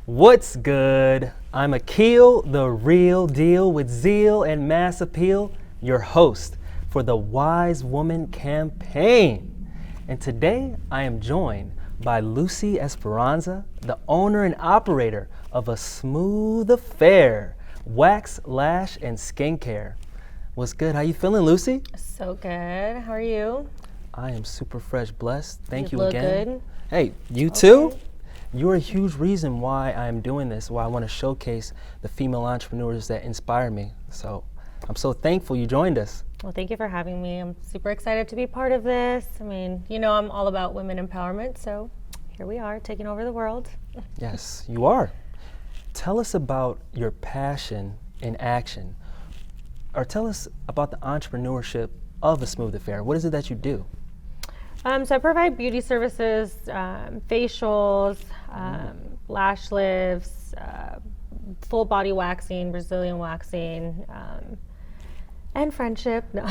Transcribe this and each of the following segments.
What's good? I'm Akil, the real deal with zeal and mass appeal, your host for the Wise Woman Campaign. And today I am joined by Lucy Esperanza, the owner and operator of A Smooth Affair, wax, lash, and skincare. What's good? How you feeling, Lucy? So good. How are you? I am super fresh, blessed. Thank you look again. Good. Hey, you too? You're a huge reason why I'm doing this, why I want to showcase the female entrepreneurs that inspire me. So I'm so thankful you joined us. Well, thank you for having me. I'm super excited to be part of this. I mean, you know, I'm all about women empowerment, so here we are taking over the world. Yes, you are. Tell us about your passion in action, or tell us about the entrepreneurship of A Smooth Affair. What is it that you do? So I provide beauty services, facials, lash lifts, full body waxing, Brazilian waxing, and friendship. No.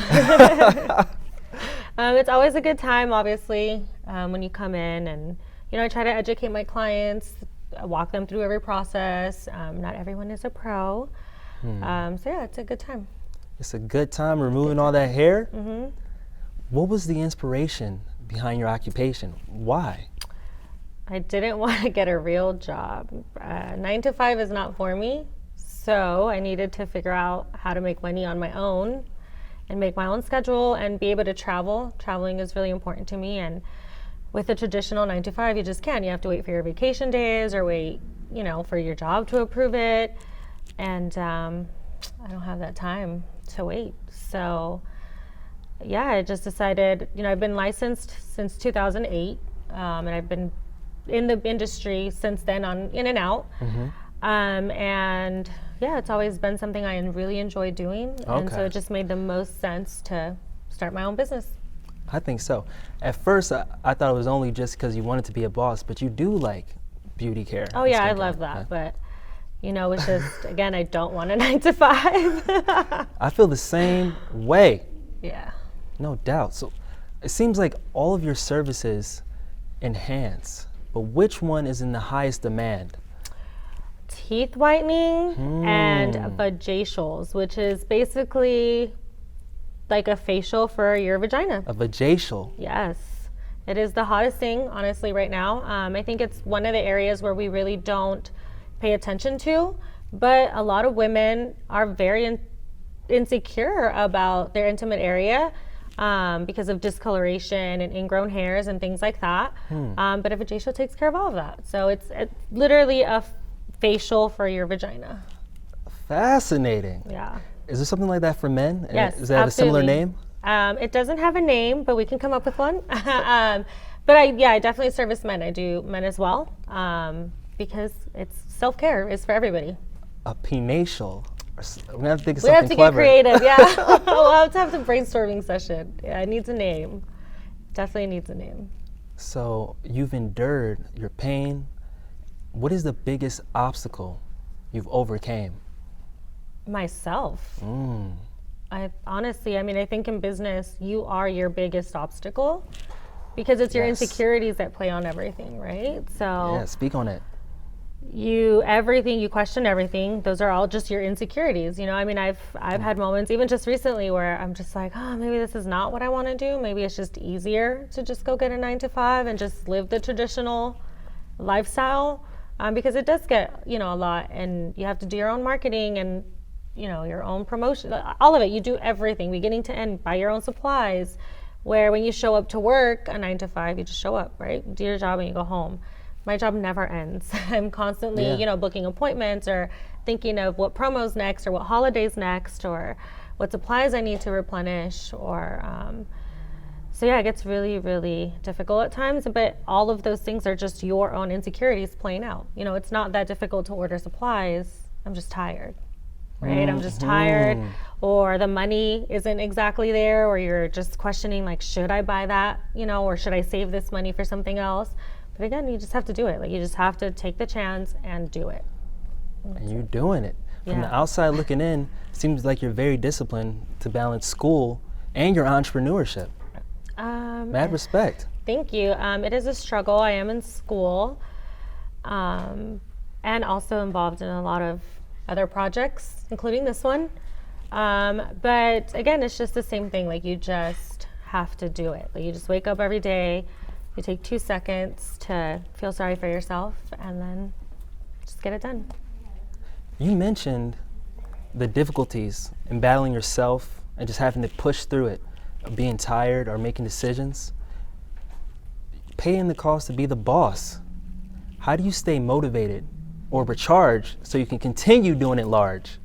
It's always a good time, obviously, when you come in, and you know, I try to educate my clients, walk them through every process. Not everyone is a pro, so yeah, it's a good time. It's a good time removing all that hair. Mm-hmm. What was the inspiration behind your occupation? Why? I didn't want to get a real job. 9 to 5 is not for me. So I needed to figure out how to make money on my own and make my own schedule and be able to travel. Traveling is really important to me. And with the traditional 9 to 5, you just can't. You have to wait for your vacation days or wait, you know, for your job to approve it. And I don't have that time to wait. So yeah, I just decided, you know, I've been licensed since 2008, and I've been in the industry since then, on in and out. Mm-hmm. And yeah, it's always been something I really enjoy doing. Okay. And so it just made the most sense to start my own business. I think so. At first, I thought it was only just because you wanted to be a boss, but you do like beauty care. Oh yeah, I love that. But you know, it's just, again, I don't want a 9 to 5. I feel the same way. Yeah. No doubt. So it seems like all of your services enhance, but which one is in the highest demand? Teeth whitening and vajacials, which is basically like a facial for your vagina. A vajacial? Yes. It is the hottest thing, honestly, right now. I think it's one of the areas where we really don't pay attention to, but a lot of women are very insecure about their intimate area. Because of discoloration and ingrown hairs and things like that. But a vajacial takes care of all of that. So it's literally a facial for your vagina. Fascinating. Yeah. Is there something like that for men? Yes, Does that have a similar absolutely. name? It doesn't have a name, but we can come up with one. But I definitely service men. I do men as well, because it's self-care. It's for everybody. A penatial. We have to think of We something have to clever. get creative, yeah. We'll have to have the brainstorming session. Yeah, it needs a name. Definitely needs a name. So you've endured your pain. What is the biggest obstacle you've overcame? Myself. I think in business, you are your biggest obstacle because it's your Yes. insecurities that play on everything, right? So Yeah, speak on it. you question everything. Those are all just your insecurities. You know, I mean, I've had moments, even just recently, where I'm just like, oh, maybe this is not what I want to do. Maybe it's just easier to just go get a 9 to 5 and just live the traditional lifestyle, because it does get, you know, a lot, and you have to do your own marketing and, you know, your own promotion, all of it. You do everything, beginning to end, buy your own supplies. Where when you show up to work a 9 to 5, you just show up, right? Do your job and you go home. My job never ends. I'm constantly, you know, booking appointments or thinking of what promo's next or what holiday's next or what supplies I need to replenish or, so yeah, it gets really, really difficult at times, but all of those things are just your own insecurities playing out. You know, it's not that difficult to order supplies. I'm just tired, right? I'm just tired, or the money isn't exactly there, or you're just questioning, like, should I buy that, you know, or should I save this money for something else? But again, you just have to do it. Like, you just have to take the chance and do it. And you're doing it. From Yeah. the outside looking in, it seems like you're very disciplined to balance school and your entrepreneurship. Mad respect. Thank you. It is a struggle. I am in school. and also involved in a lot of other projects, including this one. But again, it's just the same thing. Like, you just have to do it. Like, you just wake up every day, you take 2 seconds to feel sorry for yourself, and then just get it done. You mentioned the difficulties in battling yourself and just having to push through it, being tired or making decisions, paying the cost to be the boss. How do you stay motivated or recharged so you can continue doing it large?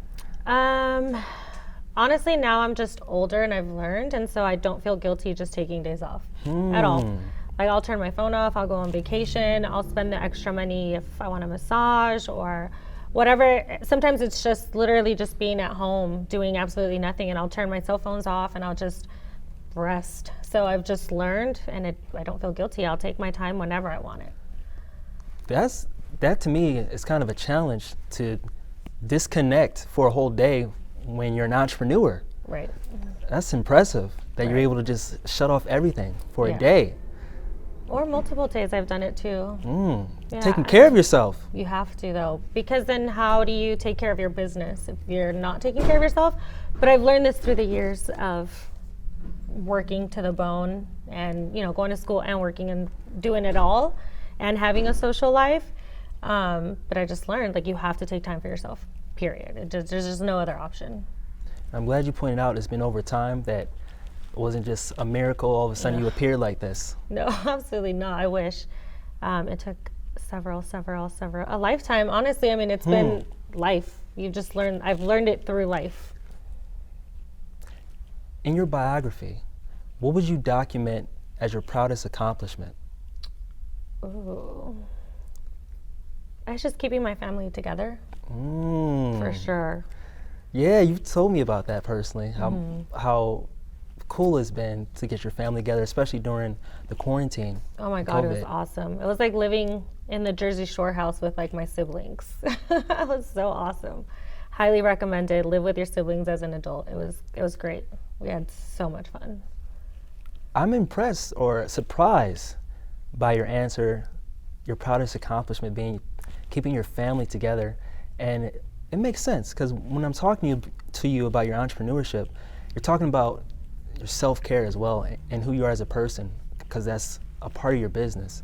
Honestly, now I'm just older and I've learned, and so I don't feel guilty just taking days off at all. Like, I'll turn my phone off, I'll go on vacation, I'll spend the extra money if I want a massage or whatever. Sometimes it's just literally just being at home doing absolutely nothing, and I'll turn my cell phones off and I'll just rest. So I've just learned, and I don't feel guilty. I'll take my time whenever I want it. That to me is kind of a challenge, to disconnect for a whole day when you're an entrepreneur. Right. That's impressive that you're Right. able to just shut off everything for Yeah. a day. Or multiple days I've done it too. Yeah. Taking care of yourself. You have to, though, because then how do you take care of your business if you're not taking care of yourself? But I've learned this through the years of working to the bone and, going to school and working and doing it all and having a social life. But I just learned, like, you have to take time for yourself, period. There's just no other option. I'm glad you pointed out it's been over time, that it wasn't just a miracle all of a sudden you appeared like this. No, absolutely not. I wish. It took a lifetime. Honestly, I mean, it's been life. I've learned it through life. In your biography, what would you document as your proudest accomplishment? Ooh. It's just keeping my family together, for sure. Yeah, you've told me about that personally, how cool it's been to get your family together, especially during the quarantine. Oh my God, COVID. It was awesome. It was like living in the Jersey Shore house with, like, my siblings. It was so awesome. Highly recommended. Live with your siblings as an adult. It was great. We had so much fun. I'm impressed or surprised by your answer, your proudest accomplishment being keeping your family together. And it makes sense, because when I'm talking to you about your entrepreneurship, you're talking about your self-care as well, and who you are as a person, because that's a part of your business.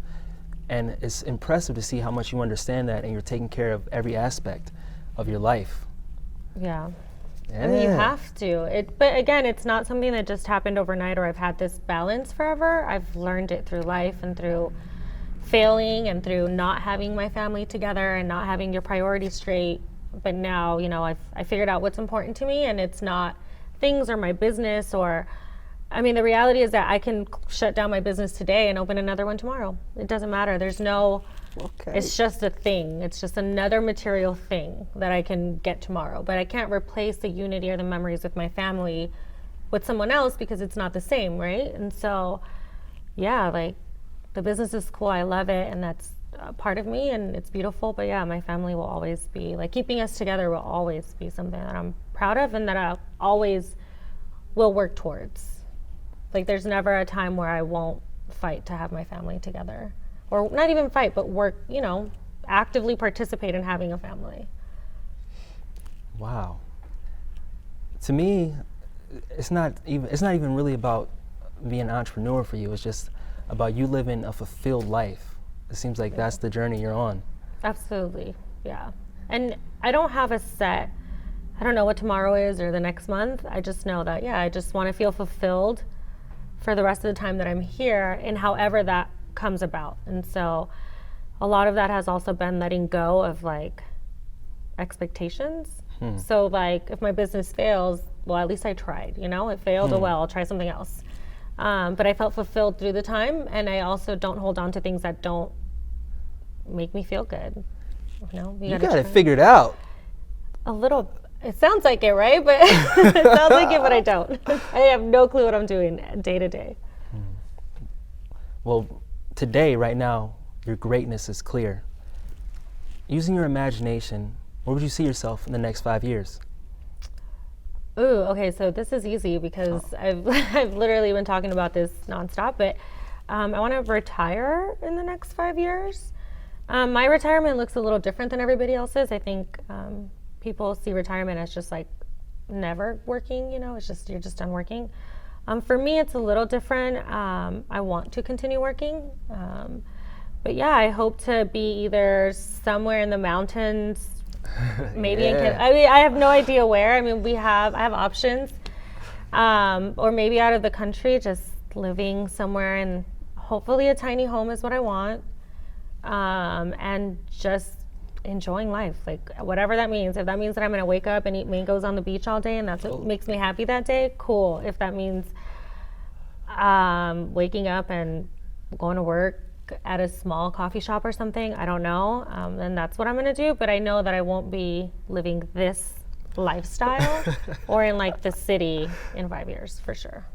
And it's impressive to see how much you understand that, and you're taking care of every aspect of your life. Yeah. I mean, you Yeah. have to. But again, it's not something that just happened overnight, or I've had this balance forever. I've learned it through life and through failing and through not having my family together and not having your priorities straight. But now, I figured out what's important to me, and it's not things or my business the reality is that I can shut down my business today and open another one tomorrow. It doesn't matter. It's just a thing. It's just another material thing that I can get tomorrow. But I can't replace the unity or the memories with my family with someone else, because it's not the same, right? And so, yeah, like, the business is cool. I love it, and that's a part of me, and it's beautiful. But yeah, my family will always be, like, keeping us together will always be something that I'm proud of and that I always will work towards. Like, there's never a time where I won't fight to have my family together. Or not even fight, but work, actively participate in having a family. Wow. To me, it's not even really about being an entrepreneur for you. It's just about you living a fulfilled life. It seems like that's the journey you're on. Absolutely, yeah. And I don't have I don't know what tomorrow is or the next month. I just know that, I just want to feel fulfilled for the rest of the time that I'm here, and however that comes about. And so a lot of that has also been letting go of, like, expectations. So, like, if my business fails, well, at least I tried, it failed, oh well, I'll try something else. But I felt fulfilled through the time, and I also don't hold on to things that don't make me feel good. You got it figured out. A little. It sounds like it, right? But it sounds like it, but I don't. I have no clue what I'm doing day to day. Well, today, right now, your greatness is clear. Using your imagination, where would you see yourself in the next 5 years? Ooh, okay, so this is easy because I've literally been talking about this nonstop, but I want to retire in the next 5 years. My retirement looks a little different than everybody else's. I think people see retirement as just like never working, it's just, you're just done working. For me, it's a little different. I want to continue working. But yeah, I hope to be either somewhere in the mountains, maybe I have no idea where. I mean, I have options. Or maybe out of the country, just living somewhere, and hopefully a tiny home is what I want. And just enjoying life, like whatever that means. If that means that I'm gonna wake up and eat mangoes on the beach all day and that's what makes me happy that day, cool. If that means waking up and going to work at a small coffee shop or something, I don't know, then that's what I'm gonna do. But I know that I won't be living this lifestyle or in like the city in 5 years for sure.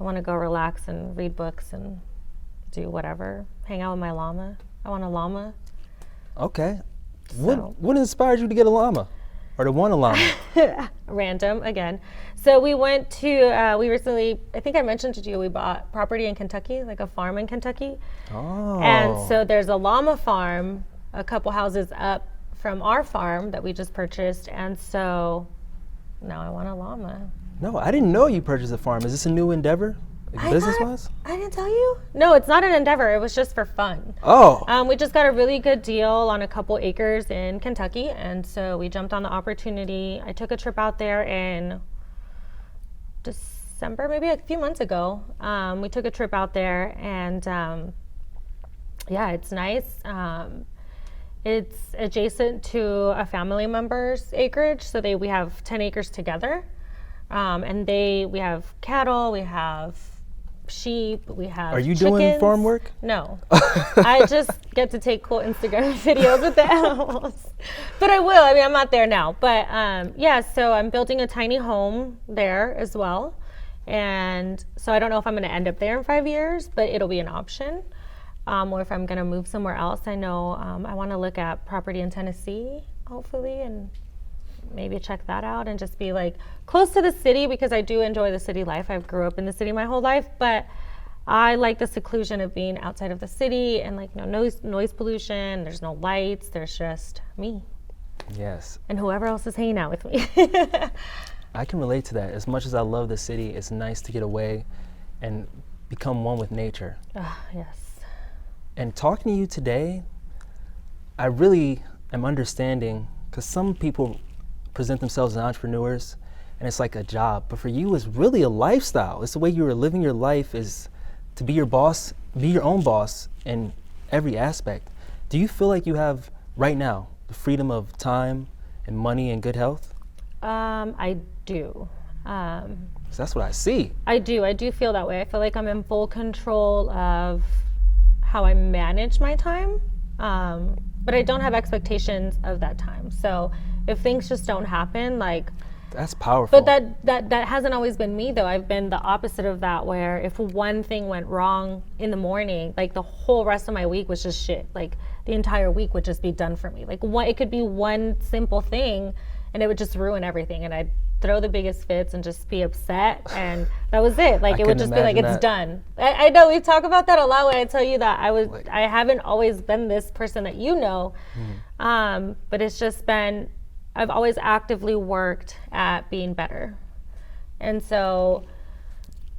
I want to go relax and read books and do whatever, hang out with my llama. I want a llama. Okay. So. What inspired you to get a llama or to want a llama? Random again. So we went to, we recently, I think I mentioned to you, we bought property in Kentucky, like a farm in Kentucky. Oh. And so there's a llama farm a couple houses up from our farm that we just purchased. And so now I want a llama. No, I didn't know you purchased a farm. Is this a new endeavor? Like business-wise? I didn't tell you? No, it's not an endeavor. It was just for fun. Oh. We just got a really good deal on a couple acres in Kentucky, and so we jumped on the opportunity. I took a trip out there in December, maybe a few months ago. We took a trip out there, and yeah, it's nice. It's adjacent to a family member's acreage, so we have 10 acres together. And we have cattle, we have sheep, we have Are you chickens. doing farm work? No. I just get to take cool Instagram videos with the animals. But I will. I mean, I'm not there now. But yeah, so I'm building a tiny home there as well. And so I don't know if I'm going to end up there in 5 years, but it'll be an option. Or if I'm going to move somewhere else. I know I want to look at property in Tennessee, hopefully, and maybe check that out and just be like close to the city, because I do enjoy the city life. I grew up in the city my whole life, but I like the seclusion of being outside of the city and like no noise pollution. There's no lights. There's just me. Yes. And whoever else is hanging out with me. I can relate to that. As much as I love the city, it's nice to get away and become one with nature. Yes. And talking to you today, I really am understanding, because some people present themselves as entrepreneurs and it's like a job, but for you it's really a lifestyle. It's the way you are living your life, is to be your boss, be your own boss in every aspect. Do you feel like you have right now the freedom of time and money and good health? I do. 'Cause that's what I see. I do feel that way. I feel like I'm in full control of how I manage my time, but I don't have expectations of that time. So if things just don't happen, like, that's powerful. But that hasn't always been me though. I've been the opposite of that, where if one thing went wrong in the morning, like the whole rest of my week was just shit. Like the entire week would just be done for me. Like it could be one simple thing and it would just ruin everything, and I'd throw the biggest fits and just be upset, and that was it. Like it would just be like, it's done. I know we talk about that a lot when I tell you that I haven't always been this person that you know, but it's just been, I've always actively worked at being better. And so,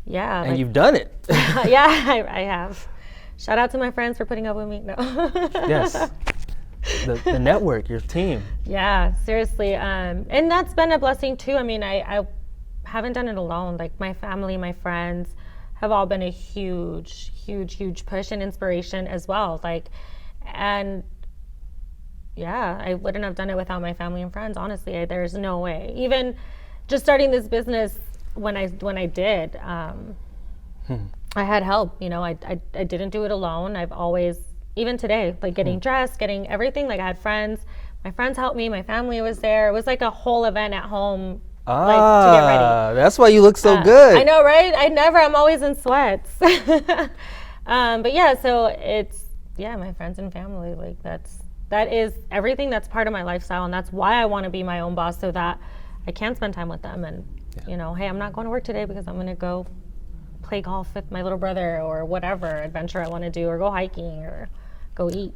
yeah. And you've done it. Yeah, I have. Shout out to my friends for putting up with me. No. Yes. The network, your team. Yeah, seriously. And that's been a blessing too. I mean, I haven't done it alone. Like my family, my friends have all been a huge, huge, huge push and inspiration as well. Like, and yeah, I wouldn't have done it without my family and friends. Honestly, there's no way. Even just starting this business, when I did, I had help. You know, I didn't do it alone. I've always, even today, like getting dressed, getting everything. Like I had friends. My friends helped me. My family was there. It was like a whole event at home. Like, to get ready. That's why you look so good. I know, right? I'm always in sweats. But yeah, so it's, yeah, my friends and family, like that is everything. That's part of my lifestyle, and that's why I want to be my own boss, so that I can spend time with them. And you know, hey, I'm not going to work today because I'm going to go play golf with my little brother, or whatever adventure I want to do, or go hiking, or go eat.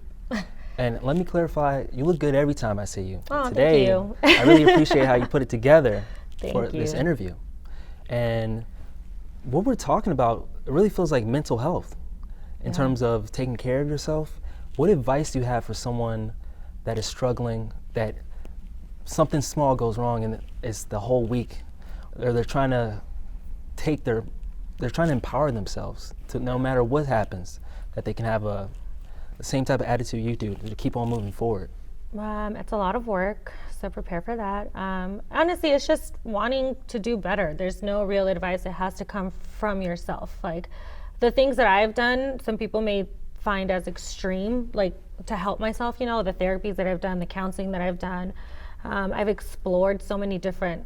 And let me clarify, you look good every time I see you. Oh, Today, thank you. I really appreciate how you put it together for Thank this you. interview. And what we're talking about, it really feels like mental health in terms of taking care of yourself. What advice do you have for someone that is struggling, that something small goes wrong and it's the whole week, or they're trying to empower themselves to, no matter what happens, that they can have the same type of attitude you do to keep on moving forward? It's a lot of work, so prepare for that. Honestly, it's just wanting to do better. There's no real advice. It has to come from yourself. Like the things that I've done, some people may find as extreme, like to help myself, the therapies that I've done, the counseling that I've done. I've explored so many different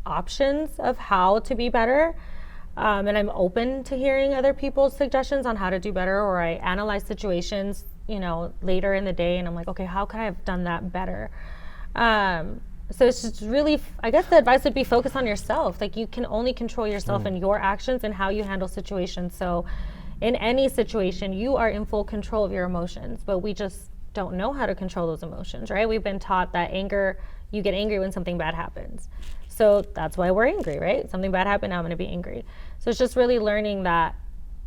options of how to be better. And I'm open to hearing other people's suggestions on how to do better, or I analyze situations, later in the day and I'm like, okay, how could I have done that better? So it's just really, I guess the advice would be focus on yourself. Like you can only control yourself and your actions and how you handle situations. So in any situation, you are in full control of your emotions, but we just don't know how to control those emotions, right? We've been taught that you get angry when something bad happens. So that's why we're angry, right? Something bad happened, now I'm gonna be angry. So it's just really learning that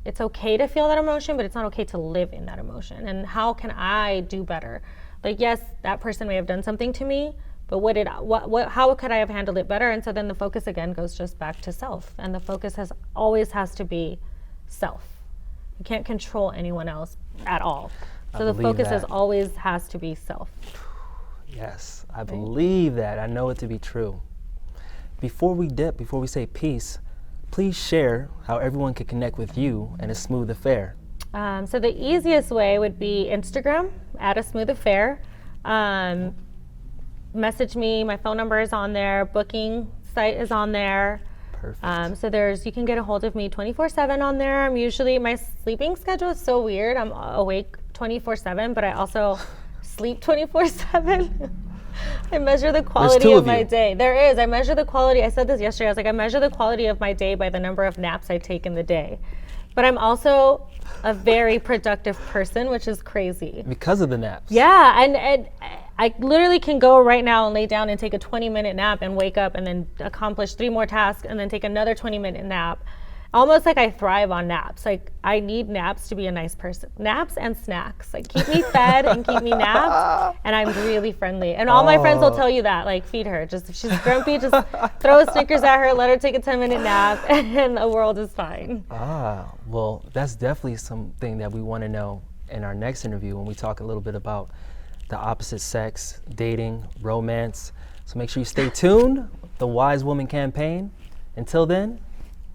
it's okay to feel that emotion, but it's not okay to live in that emotion. And how can I do better? Like, yes, that person may have done something to me, but how could I have handled it better? And so then the focus again goes just back to self. And the focus always has to be self. You can't control anyone else at all. So the focus always has to be self. Yes, I believe that. I know it to be true. Before we say peace, please share how everyone can connect with you and A Smooth Affair. So the easiest way would be Instagram, @ASmoothAffair. Message me, my phone number is on there, booking site is on there. Perfect. So you can get a hold of me 24/7 on there. My sleeping schedule is so weird. I'm awake 24/7, but I also sleep 24/7. I measure the quality of my day. There is. I measure the quality. I said this yesterday. I was like, I measure the quality of my day by the number of naps I take in the day. But I'm also a very productive person, which is crazy. Because of the naps. Yeah, and I literally can go right now and lay down and take a 20-minute nap and wake up and then accomplish 3 more tasks and then take another 20-minute nap. Almost like I thrive on naps. Like I need naps to be a nice person. Naps and snacks. Like keep me fed and keep me napped, and I'm really friendly. And all my friends will tell you that. Like feed her. Just if she's grumpy, just throw a Snickers at her, let her take a 10-minute nap, and the world is fine. Well, that's definitely something that we want to know in our next interview when we talk a little bit about the opposite sex, dating, romance. So make sure you stay tuned. The Wise Woman Campaign. Until then,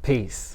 peace.